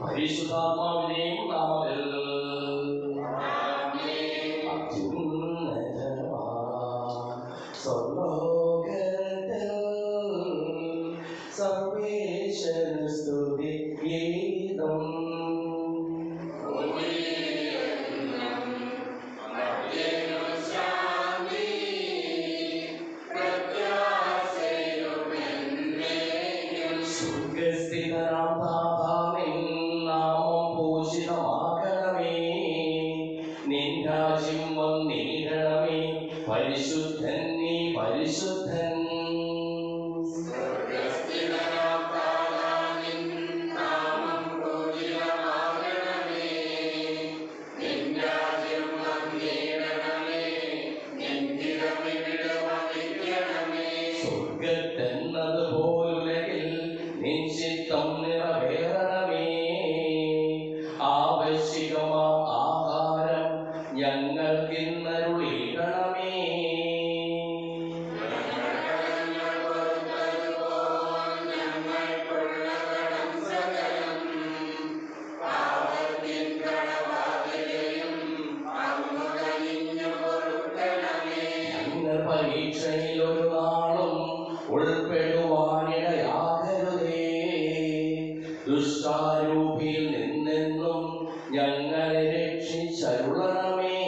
പരിശുദ്ധാത്മാവിനെയും നാമത്തിൽ സർവേശ്വര സ്തുതി ഗീതം. പരിശുദ്ധൻ നീ പരിശുദ്ധൻ. സ്വർഗത്തെന്നതുപോലുലകിൽ നിൻ ചിത്തം നിറവേറണമേ. ആവശ്യകമാം ആഹാരം ഞങ്ങൾക്കിന്നരുളിയിടണമേ. പരീക്ഷയിലൊരു നാളും ഉൾപ്പെടുവാനിടയാകരുതേ. ദുഷ്ടാരൂപിയിൽ നിന്നെന്നും ഞങ്ങളെ രക്ഷിച്ചരുളണമേ.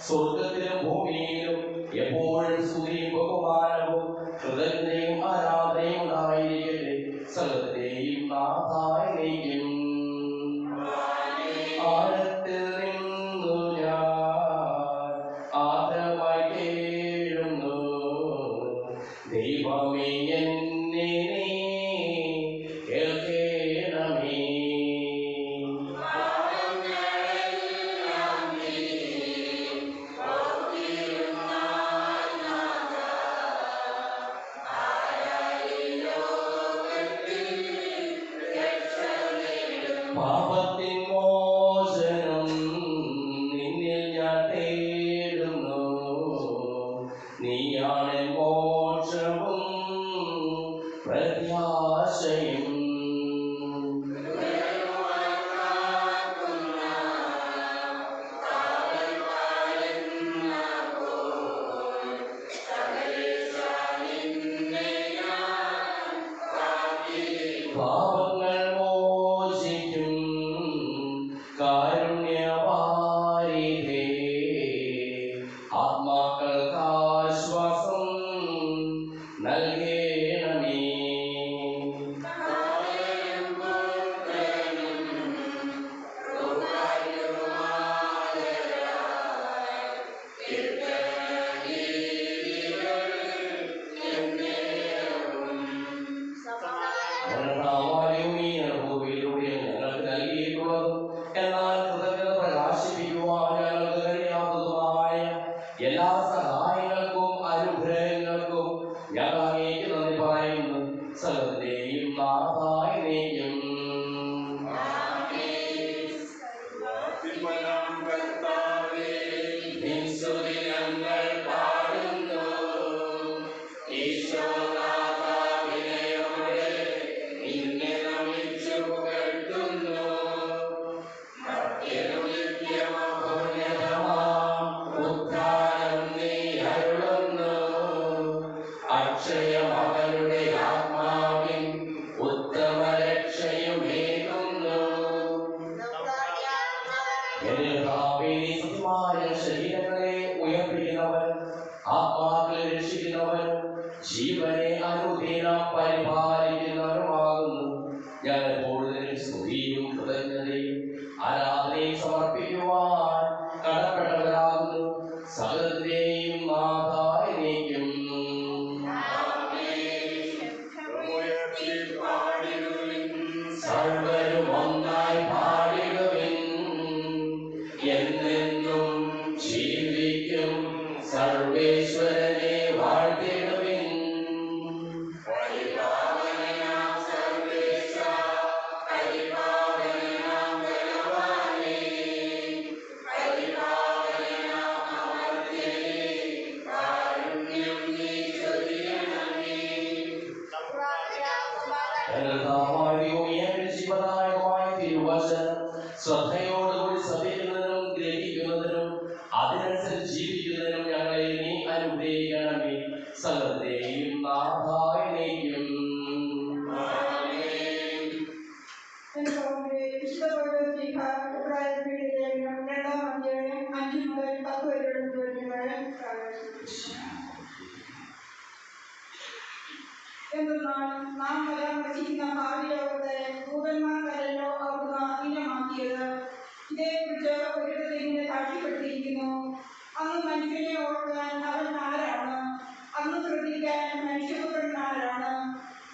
സ്വർഗത്തിലും ഭൂമിയിലും എപ്പോഴും സ്തുതിയും ബഹുമാനവും കൃതജ്ഞതയും ആരാധനയും ഉണ്ടായിരിക്കട്ടെ. സകലത്തെയും നാഥായിരിക്കും. ആഴത്തിൽ നിന്നു ഞാൻ ആദരമായി കേഴുന്നു. ദൈവമേ എന്നെ നീ കേൾക്കണമേ. പാപത്തിൻ മോചനം നിന്നിൽ ഞാൻ തേടുന്നു. നീയാണ് മോക്ഷവും പ്രത്യാശയും. പാപങ്ങൾ മോചിക്കും കാരുണ്യവാരിധേ. ആത്മാക്കൾക്ക് ആശ്വാസം നൽകണമേ. ഞങ്ങൾക്ക് നൽകിയിട്ടുള്ളതും എന്നാൽ കൃതജ്ഞത പ്രകാശിപ്പിക്കുവാൻ ഞങ്ങൾക്ക് കഴിയാത്തതുമായ എല്ലാ സഹായങ്ങൾക്കും അനുഗ്രഹങ്ങൾക്കും ഞങ്ങൾ അങ്ങേക്ക് നന്ദി പറയുന്നു. സകലത്തെയും നാഥായിരിക്കും. ഞങ്ങൾ പാടുന്നു. അക്ഷയമകളുടെ ആത്മാവിൻ ഉത്തമ രക്ഷയുമേകുന്നു. ശരീരങ്ങളെ ഉയർപ്പിക്കുന്നവൻ, ആത്മാക്കളെ രക്ഷിക്കുന്നവൻ, ജീവനെ അനുദിനം പരിപാലിക്കുന്നവരുമാകുന്നു. ഞാൻ എപ്പോഴും സ്തുതിയും കൃതജ്ഞതയും ആരാധനയും സമർപ്പിക്കുവാൻ കടപ്പെട്ടവരാകുന്നു. സകലത്തെയും നാഥായിരിക്കും. സർവരും ഒന്നായി പാടിടുവിൻ. എന്നെന്നും ജീവിക്കും. എന്തെന്നാൽ നാം വരാനിരിക്കുന്ന ഭാവി ലോകത്തെ ദൂതന്മാർക്കല്ലോ അവിടുന്ന് അധീനമാക്കിയത്. ഇതേക്കുറിച്ച് ഒരിടത്ത് ഇങ്ങനെ സാക്ഷ്യപ്പെടുത്തിയിരിക്കുന്നു: അന്ന് മനുഷ്യനെ ഓർക്കാൻ അവൻ ആരാണ്? അന്ന് ശ്രദ്ധിക്കാൻ മനുഷ്യപുത്രൻ ആരാണ്?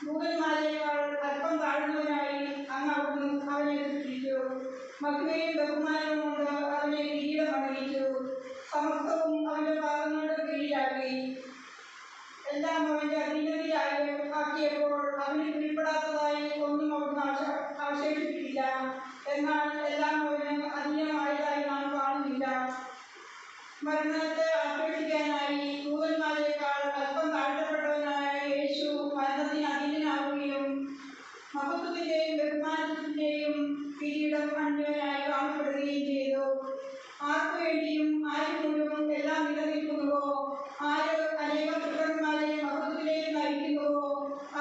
ദൂതന്മാരേക്കാൾ അല്പം താഴ്ന്നവനായി അങ്ങ് അവിടുന്ന് അവനെ സൃഷ്ടിച്ചു. മഹിമയും ബഹുമാനവും കൊണ്ട് അവനെ കിരീടമണിയിച്ചു. സമസ്തവും അവന്റെ പാദങ്ങളുടെ കീഴിലാക്കി. എല്ലാം അവന്റെ അധീനതയാക്കിയപ്പോൾ അവന് കീഴ്പ്പെടാത്തതായി ഒന്നും അവിടുന്ന് അവശേഷിപ്പിച്ചില്ല. എന്നാൽ എല്ലാം അവന് അധീനമായതായി നാം കാണുന്നില്ല. മരണത്തെ ആശ്രയിക്കാനായി ദൂതന്മാരേക്കാൾ അല്പം താഴ്ത്തപ്പെട്ടവനായ യേശു മരണത്തിന് അധീനനാവുകയും മഹത്വത്തിന്റെയും ബഹുമാനത്തിന്റെയും കിരീടം അന്യനായി കാണപ്പെടുകയും ചെയ്തു. ആർക്കു വേണ്ടിയും ആര് മൂലവും എല്ലാം നിലനിൽക്കുന്നുവോ, ആര് അനേകം പുത്രന്മാരെ മഹത്വത്തിലേക്ക് നയിക്കുന്നുവോ,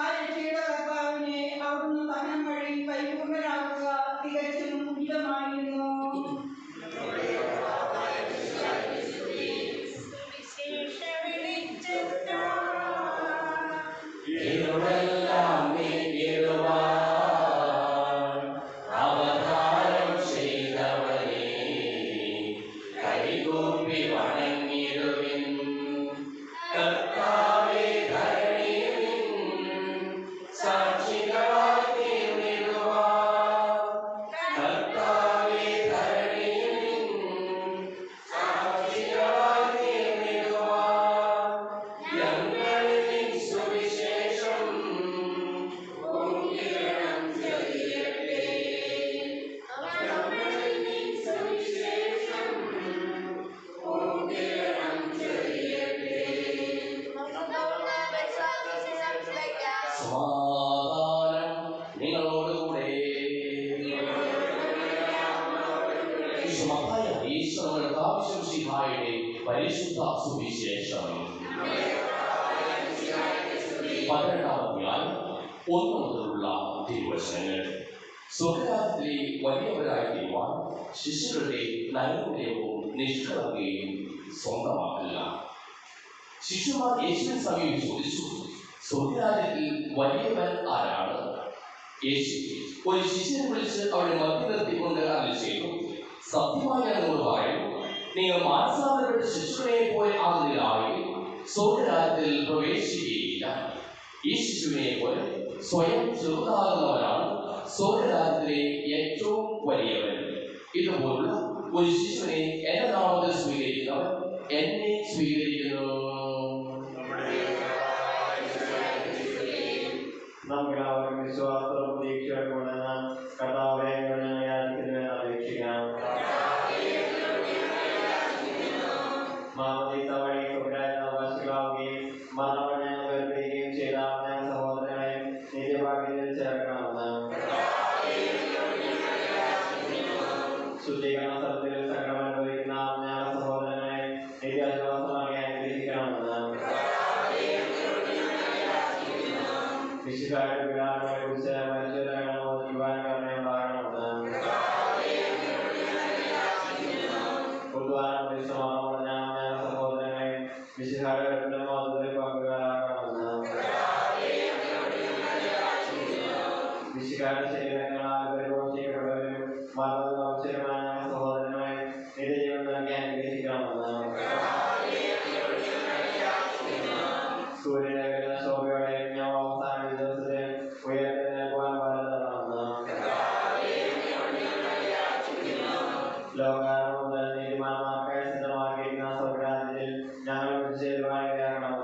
ആ രക്ഷയുടെ കർത്താവിനെ അവിടുന്ന് സഹനം വഴി പരിപൂർണരാക്കുക തികച്ചും ഉചിതമായിരുന്നു. പരിശുദ്ധ സുവിശേഷം 12-ാം അധ്യായം 1 മുതലുള്ള തിരുവചനങ്ങൾ. സ്വർഗ്ഗരാജ്യത്തിലെ വലിയവരായി തീരുവാൻ ശിശുക്കളുടെ നൈപുണ്യവും നിഷ്കളങ്കയും സ്വന്തമാക്കില്ല. ശിശുമാർ യേശുവിനെ സമീപിച്ച് ചോദിച്ചു, സ്വർഗ്ഗരാജ്യത്തിൽ വലിയവൻ ആരാണ്? യേശു ഒരു ശിശുവിനെ വിളിച്ച് അവരുടെ മധ്യ നിർത്തിക്കൊണ്ട് അരുളി ചെയ്തു, സത്യമായി ഞാൻ നിങ്ങളോട് പറയുന്നു, നിങ്ങൾ മാനസാന്തരപ്പെട്ട ശിശുവിനെ പോലെ ആകുന്നതിനായി സ്വർഗ്ഗരാജ്യത്തിൽ പ്രവേശിക്കുകയില്ല. ഈ ശിശുവിനെ പോലെ സ്വയം ചെറുതാകുന്നവനാണ് സ്വർഗ്ഗരാജ്യത്തിലെ ഏറ്റവും വലിയവൻ. ഇതുപോലുള്ള ഒരു ശിശുവിനെ എന്റെ നാമത്തിൽ സ്വീകരിക്കുന്നവൻ എന്നെ സ്വീകരിക്കുന്നു. വിശ്വാസവും പ്രതീക്ഷയോടെ കർത്താവെ അപേക്ഷിക്കാം. മാമോദീസ വഴി അവകാശികളാവുകയും മരണവൻ ഞങ്ങൾ വേർപിരിയുകയും ചെയ്ത ഞങ്ങൾ സഹോദരങ്ങളെ നിത്യഭാഗ്യത്തിൽ ചേർക്കണമെന്ന് ശുദ്ധീകരണ സ്ഥലത്തിൽ സങ്കടം അനുഭവിക്കുന്ന ഞങ്ങളുടെ സഹോദരങ്ങളെ നിത്യാശ്വാസം നൽകി അനുഗ്രഹിക്കണമെന്ന് വിശുദ്ധരുടെ പിതാക്കളെ കുറിച്ച് മനുഷ്യരങ്ങൾ യുവാനക്കാരനെ ഉണ്ടാകണമെന്ന് പൊതുവാന പരിശ്രമം ഞങ്ങളുടെ സഹോദരങ്ങളെ വിശുദ്ധരുടെ മാതൃകയിൽ പങ്കുകാരാകണമെന്ന് വിശുദ്ധരുടെ ശരീരങ്ങളാൽ പരിപോഷിക്കപ്പെട്ടവരും മരണവും അവസരമായ ഞങ്ങളുടെ സഹോദരങ്ങളെ നിത്യജീവൻ നൽകി അനുഗ്രഹിക്കണമെന്ന് സൂര്യനെ വരുന്ന ശോഭയോടെ ഞാൻ അവസാന ദിവസത്തിൽ ഉയർത്തേൽക്കുവാൻ പാടുതരണമെന്ന് ലോകാരംഭം മുതൽ നീതിമാന്മാർക്കായി സിദ്ധമാക്കിയിരിക്കുന്ന സ്വർഗ്ഗരാജ്യത്തിൽ ഞങ്ങൾ ചേരുവാനിടയാക്കണമെന്ന്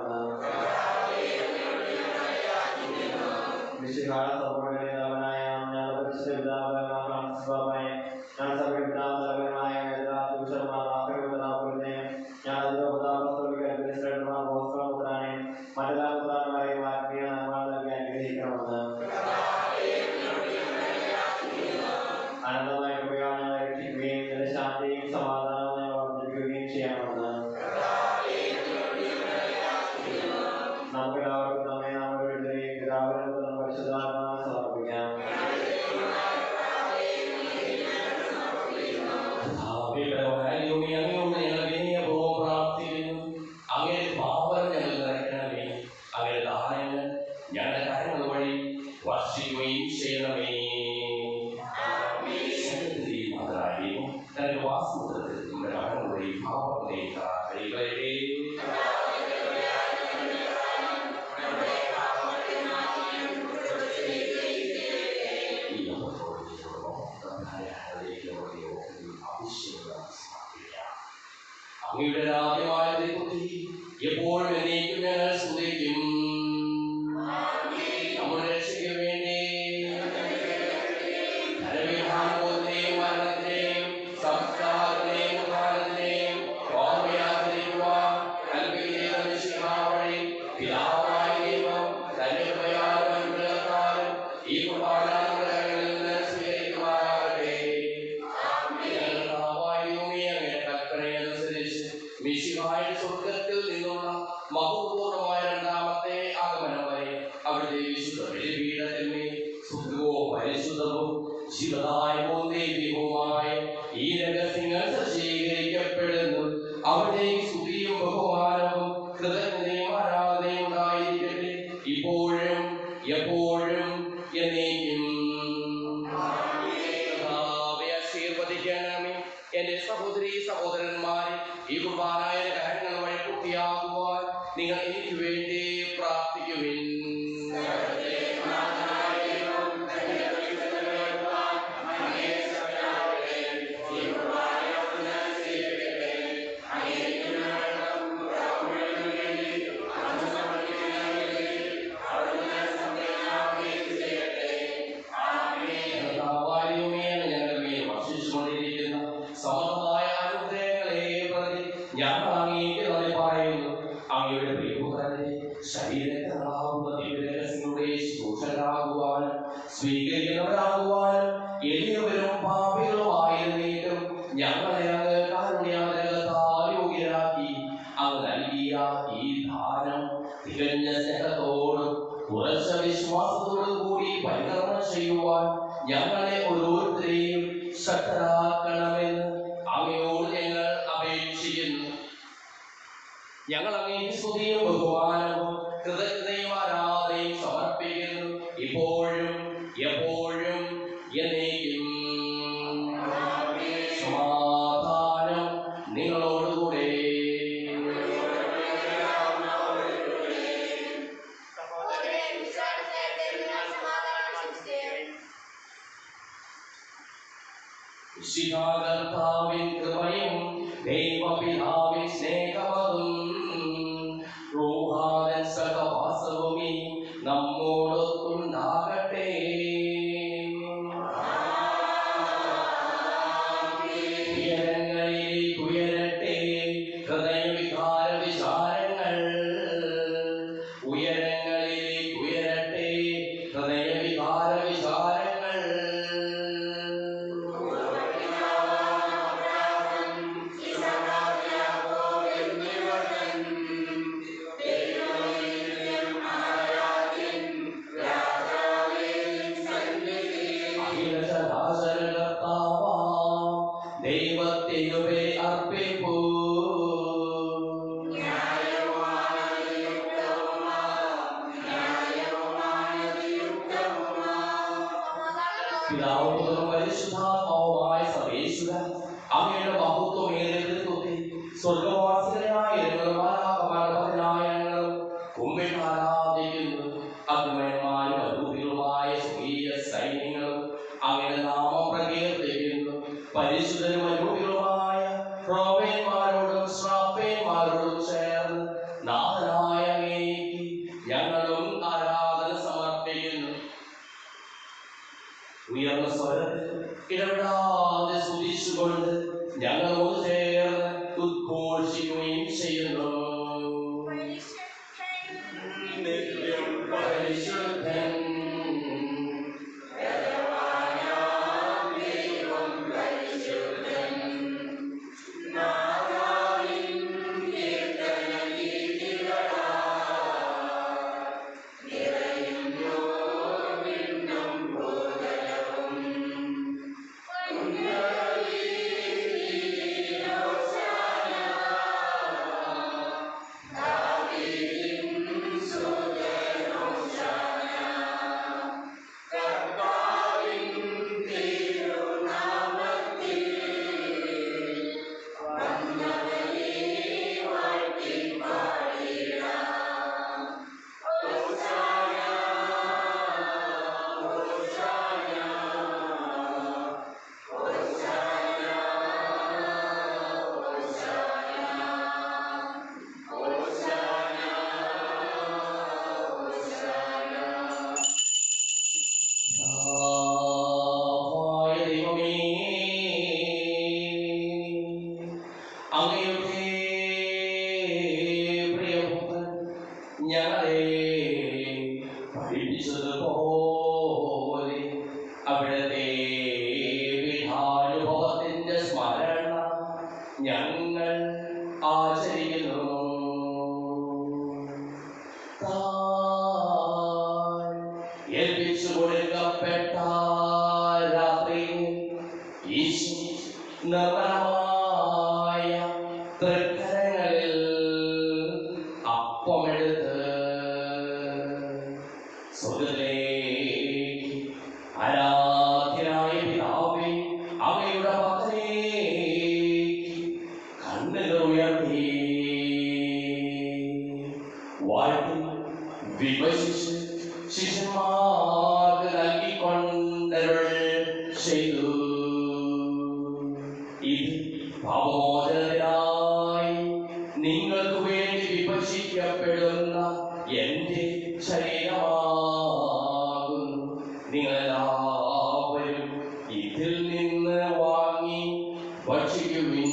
വഴി പാപങ്ങളെ കൈവരേ. അങ്ങയുടെ രാജ്യമായ ദൈവത്തെ എപ്പോഴും എന്നേക്കും ഞങ്ങൾ സ്തുതിക്കും. നമ്മുടെ രക്ഷയ്ക്ക് വേണ്ടി നരവിധാനബോധത്തെയും മരണത്തിനെയും സംസ്കാരത്തിനെയും ഉദ്ധാനത്തിനെയും ഓർമ്മയാചരിക്കുവാൻ കൽപ്പിക്കുന്ന മിശിഹാവഴി പിതാവായ ദൈവം തന്റെ കൃപയാലും അനുഗ്രഹത്താലും ഈ കുർബാന നമ്മുടെ കരങ്ങളിൽ നിന്ന് സ്വീകരിക്കുമാറാകട്ടെ. മിശിഹായുടെ സ്വർഗ്ഗത്തിൽ നിന്നുള്ള മഹത്വപൂർണ്ണമായ രണ്ടാമത്തെ ആഗമനം വരെ അവിടുത്തെ വിശുദ്ധ ബലിപീഠത്തിന്മേൽ ശുദ്ധവും പരിശുദ്ധവും ജീവദായകവും ദൈവികവുമായ ഈ രഹസ്യങ്ങൾ സജ്ജീകരിക്കപ്പെടുന്നു. അവിടെ സ്തുതിയും ബഹുമാനവും കൃതജ്ഞതയും ആരാധനയും ഉണ്ടായിരിക്കട്ടെ, ഇപ്പോഴും എപ്പോഴും എന്നേക്കും. ആശീർവദിക്കണമേ എന്റെ സഹോദരീ സഹോദരന്മാരെ, ഈ കുർബാനയുടെ കാര്യങ്ങൾ വഴി പൂർത്തിയാകുവാൻ നിങ്ങൾ എനിക്ക് വേണ്ടി പ്രാർത്ഥിക്കുവിൻ. സമമായ അനുഗ്രഹങ്ങളെ പ്രതി ഞങ്ങൾ അങ്ങേക്ക് നന്ദി പറയുന്നു. അങ്ങയുടെ പ്രിയപുത്രന്റെ ശരീരങ്ങളാകുന്ന ദിവ്യരഹസ്യങ്ങളുടെ ശുശ്രൂഷകരാകുവാനും സ്വീകരിക്കുന്നവരാകുവാനും എളിയവരും പാപികളുമായിരുന്നിട്ടും ഞങ്ങളെ അങ്ങ് കാരുണ്യാഗ്രഹത്താൽ യോഗ്യരാക്കി അങ്ങ് നൽകിയ ഈ ദാനം തികഞ്ഞ സ്നേഹത്തോടും ഉറച്ച വിശ്വാസത്തോടും കൂടി പരികർമ്മം ചെയ്യുവാൻ ഞങ്ങളെ ഓരോരുത്തരെയും ശക്തരാക്കണമെന്ന് അങ്ങയോട് ഞങ്ങൾ അപേക്ഷിക്കുന്നു. ഞങ്ങൾ അങ്ങേക്ക് സ്തുതിയും ബഹുമാനവും കൃതജ്ഞതയും ആരാധനയും സമർപ്പിക്കുന്നു, ഇപ്പോഴും എപ്പോഴും എന്നേക്കും. സമാധാനം നിങ്ങളോടുകൂടെ. കർത്താവിൻ കൃപയും ദൈവപിതാവിൻ സ്നേഹമതും റൂഹാദൻ സഹവാസവും നമ്മോടൊത്തുണ്ടാകട്ടെ. ഉയരങ്ങളിലേക്ക് ഉയരട്ടെ ഹൃദയവികാര വിചാരങ്ങൾ, ഉയരങ്ങളിലേക്ക് ഉയരട്ടെ ഹൃദയവികാര വിചാരങ്ങൾ. ദൈവത്തിനുവേ അർപ്പിപ്പൂ. പിതാവും പരിശുദ്ധാത്മാവുമായ സർവേശ്വരൻ അങ്ങയുടെ മഹത്വമേറിയ കൃത്യത്തെ സ്വർഗവാസികളായ ഞങ്ങളും കുമ്പിൽ ആരാധിക്കുന്നു. അഗ്നിമയന്മാരും അരൂപികളുമായ സ്വകീയ സൈന്യങ്ങളും അങ്ങയുടെ നാമം പ്രകീർത്തിക്കുന്നു. പരിശുദ്ധരും അരൂപികളുമായ ക്രോവേന്മാരോടും ശ്രാപ്പേന്മാരോടും ചേർന്ന് നാഥനായ അങ്ങേക്ക് ഞങ്ങളും ആരാധന സമർപ്പിക്കുന്നു. ഉയർന്ന സ്വരത്തിൽ ഇടപെടാതെ സ്തുതിച്ചുകൊണ്ട് ഞങ്ങളോട് ചേർന്ന് ഉദ്ഘോഷിക്കുകയും ചെയ്യുന്നു. പരിശുദ്ധൻ അങ്ങയുടെ പ്രിയപുത്രൻ ഞങ്ങളെ പഠിപ്പിച്ചതുപോലെ അവിടുത്തെ പീഠാനുഭവത്തിന്റെ സ്മരണ ഞങ്ങൾ ആചരിക്കുന്നു. ഏൽപ്പിച്ചു കൊടുക്കപ്പെട്ട രാത്രിയിൽ ഈശോ നിർമ്മലമായ തൃക്കരങ്ങളിൽ അപ്പമെടുത്ത് സ്വർഗ്ഗത്തിലേക്ക് ആരാധ്യനായ പിതാവേ അങ്ങയുടെ പക്കലേക്ക് കണ്ണുകൾ ഉയർത്തി വാഴ്ത്തി വിഭജിച്ച് ശിഷ്യന്മാർക്ക് നൽകിക്കൊണ്ടരുൾ ചെയ്തു. ഇത് പാപമോചനത്തിനായി നിങ്ങൾക്ക് വേണ്ടി വിഭജിക്കപ്പെടുന്ന എന്റെ ശരീരമാകുന്നു. നിങ്ങളെല്ലാവരും ഇതിൽ നിന്ന് വാങ്ങി ഭക്ഷിക്കുവിൻ.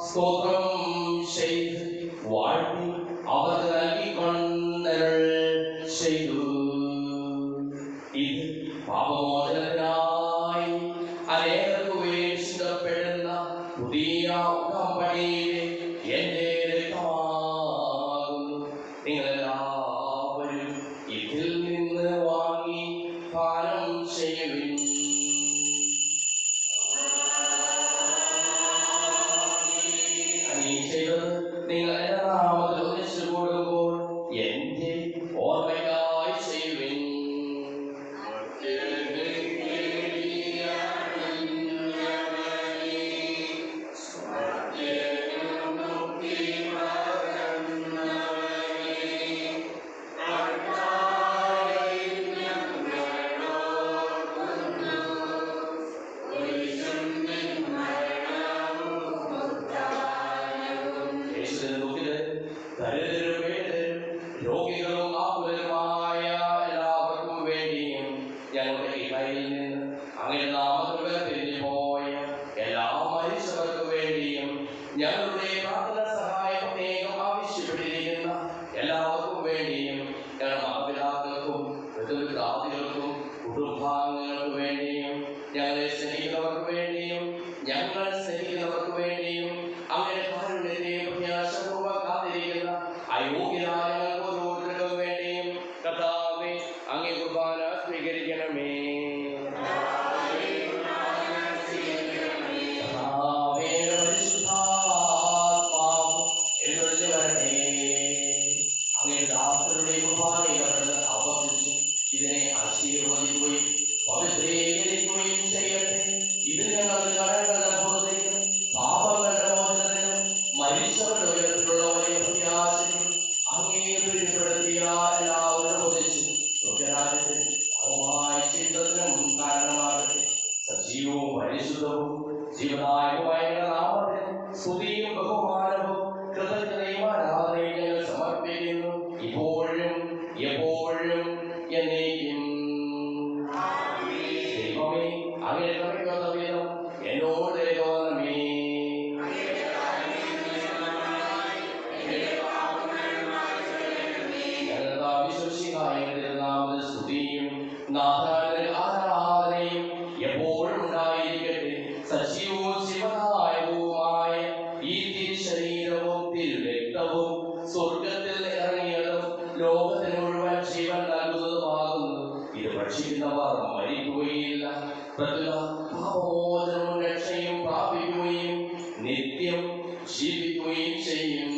സ്തോത്രം ചെയ്ത് വാഴ്ത്തി അവർക്ക് നൽകിക്കൊണ്ടരുൾ ചെയ്തു. ഇത് പാപമോചനത്തിനായി അനേകർക്കു വേണ്ടി ചിന്തപ്പെടുന്ന പുതിയ ഉടമ്പടിയിലെ എന്റെ രക്തമാകുന്നു. നിങ്ങളെല്ലാവരും ഇതിൽ നിന്ന് വാങ്ങി പാനം ചെയ്യുവിൻ. നിങ്ങൾ എന്റെ നാമത്തിൽ ഒന്നിച്ചു കൂടുമ്പോൾ എന്റെ ഓർമ്മയ്ക്കായി ചെയ്യുവിൻ. രോഗികളും ആകുലരുമായ എല്ലാവർക്കും വേണ്ടിയും ഞങ്ങളുടെ ഇടയിൽ നിന്ന് അങ്ങനെ നാമങ്ങൾ പിരിഞ്ഞു പോയ എല്ലാ മനുഷ്യർക്കു വേണ്ടിയും ഞങ്ങളുടെ പ്രാർത്ഥന സഹായം പ്രത്യേകം ആവശ്യപ്പെട്ടിരിക്കുന്ന എല്ലാവർക്കും വേണ്ടിയും ഞങ്ങളുടെ മാതാപിതാക്കൾക്കും പിതൃപിതാദികൾക്കും കുടുംബാംഗങ്ങൾക്ക് വേണ്ടിയും ഞങ്ങളെ സ്നേഹിക്കുന്നവർക്ക് വേണ്ടിയും ഞങ്ങൾ സ്നേഹിക്കുന്നവർക്ക് വേണ്ടിയും അങ്ങനെ കാരുണ്യത്തെ പ്രത്യാശപൂർവ്വം കാത്തിരിക്കുന്ന അയോഗ്യരായ ഓരോരുത്തർക്കും വേണ്ടിയും കർത്താവേ അങ്ങേ കുർബാന സ്വീകരിക്കണമേ. പരിശുദ്ധാത്മാവ് എഴുന്നള്ളി വരട്ടെ. അങ്ങേ ദാസരുടെ കുർബാനയിൽ ആവർത്തിച്ച് ഇതിനെ ആശീർവദിക്കുകയും പവിത്രീകരിക്കുകയും ചെയ്യട്ടെ. ഇത് ഞങ്ങളുടെ കടങ്ങളുടെ പുറത്തേക്കും പാപങ്ങളുടെ മോചനത്തിനും മരിച്ചവരുടെ ഉയരത്തിലുള്ള വലിയ പ്രത്യാശയും അങ്ങേ പ്രീതിപ്പെടുത്തിയ എല്ലാവരും ഒന്നിച്ച് സ്വർഗ്ഗരാജ്യത്തിൽ അവമായ ചിന്തത്തിനും കാരണമാകട്ടെ. സജീവവും പരിശുദ്ധവും ജീവനായകമായ നാമത്തിന് സ്തുതിയും ബഹുമാനവും കൃതജ്ഞതയും ആരാധനയും ഞങ്ങൾ സമർപ്പിക്കുന്നു, ഇപ്പോഴും എപ്പോഴും എന്നേക്കും. ദൈവമേ അങ്ങനെ കൃപയ്ക്കൊത്ത വിധം എന്നോട് തോന്നമേ. സ്തുതിയും ആരാധനയും എപ്പോഴും ഉണ്ടായിരിക്കട്ടെ. സജീവവും ശിവനായകവുമായ ഈ തിരുശരീരവും തിരുരക്തവും സ്വർഗത്തിൽ ഇറങ്ങിയതും ലോകത്തിന് മുഴുവൻ ജീവൻ നൽകുന്നതുമാകുന്നു. ഇത് ഭക്ഷിക്കുന്നവർ മരിക്കുകയില്ല, പാപമോചനവും രക്ഷയും പ്രാപിക്കുകയും നിത്യം ജീവിക്കുകയും ചെയ്യും.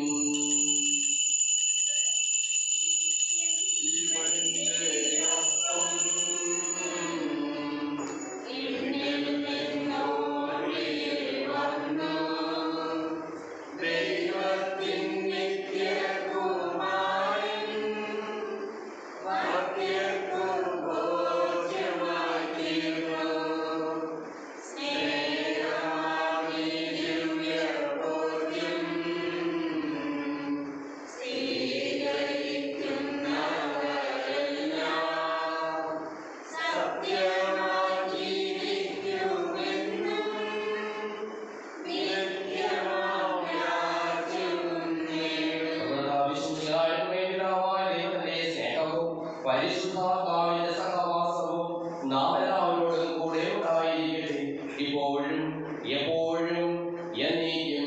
പരിശുദ്ധാത്മാവിന്റെ സഹവാസവും നാം എല്ലാവരോടും കൂടെ ഉണ്ടായിരിക്കട്ടെ, ഇപ്പോഴും എപ്പോഴും എന്നേക്കും.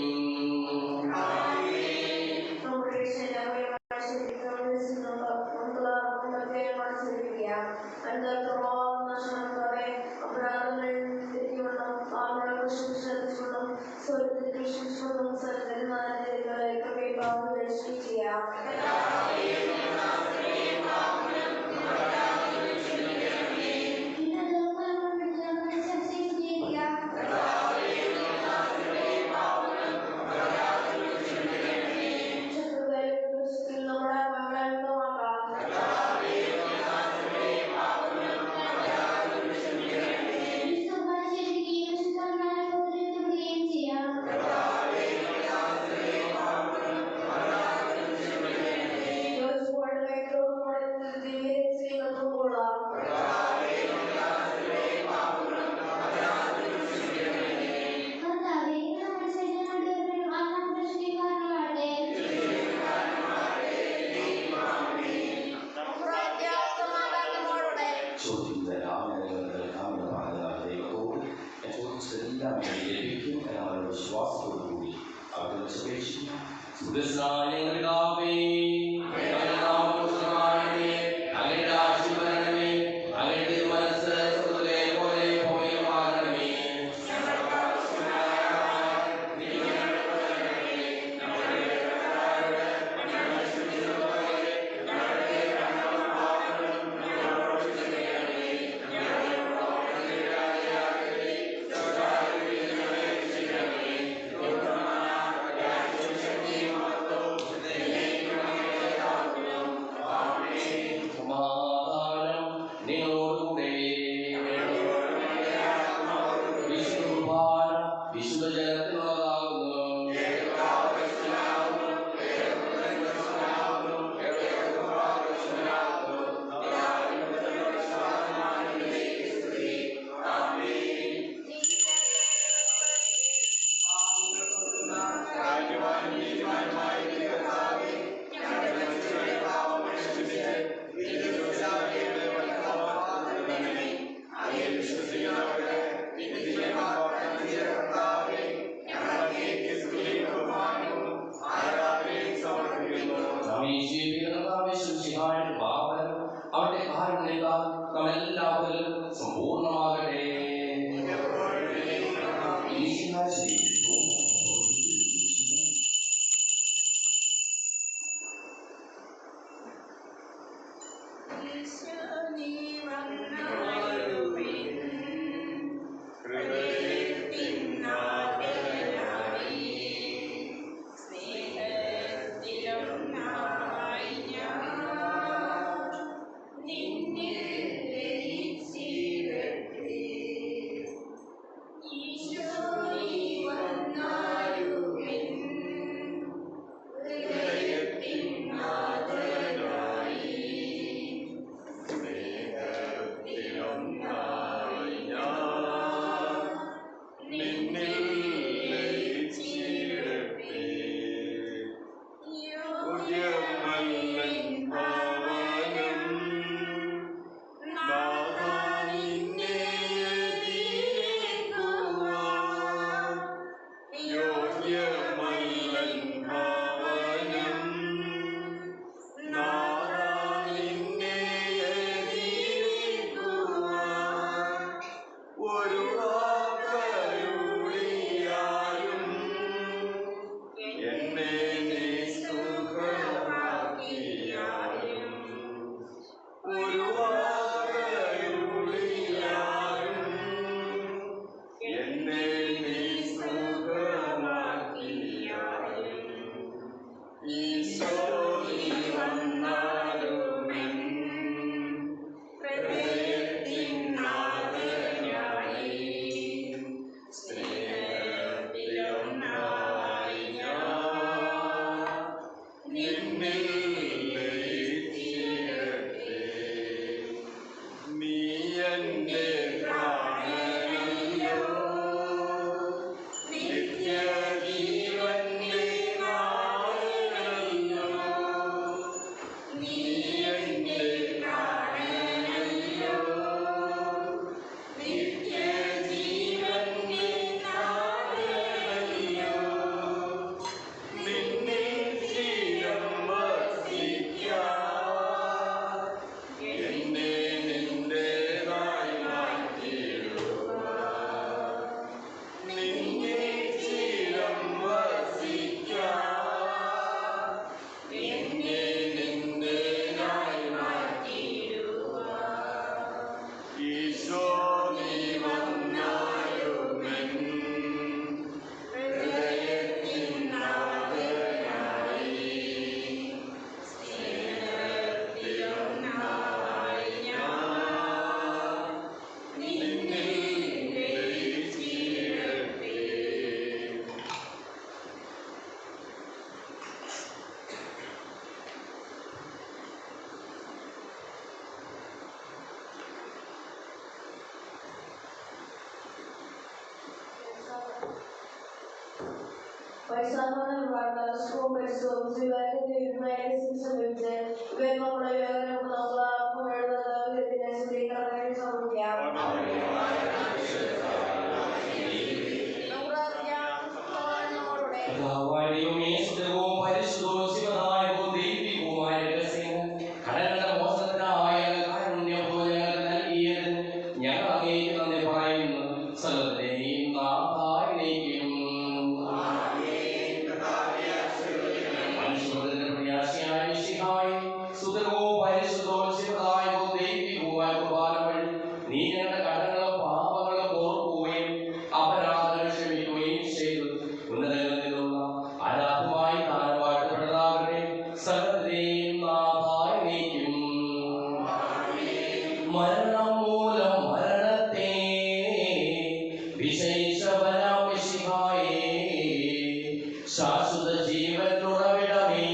ശാശ്വത ജീവനുറവിടമേ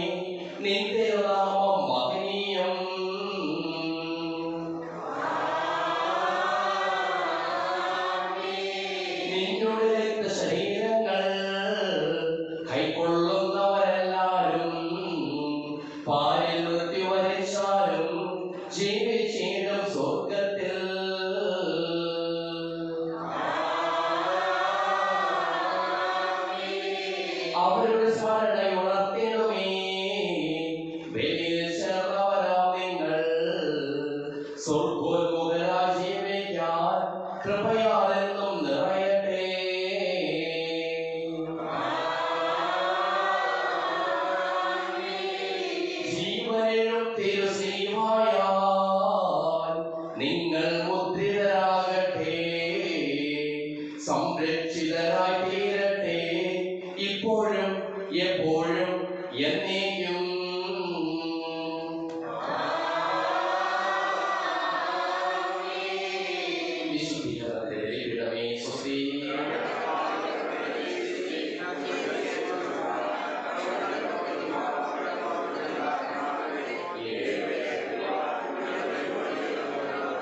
നിന്റെ നാമം മഹനീയം. നിന്നുടെ രക്തശരീരങ്ങൾ കൈക്കൊള്ളുന്നവരെല്ലാരും പാരിൽ മൃത്യു വരിച്ചാലും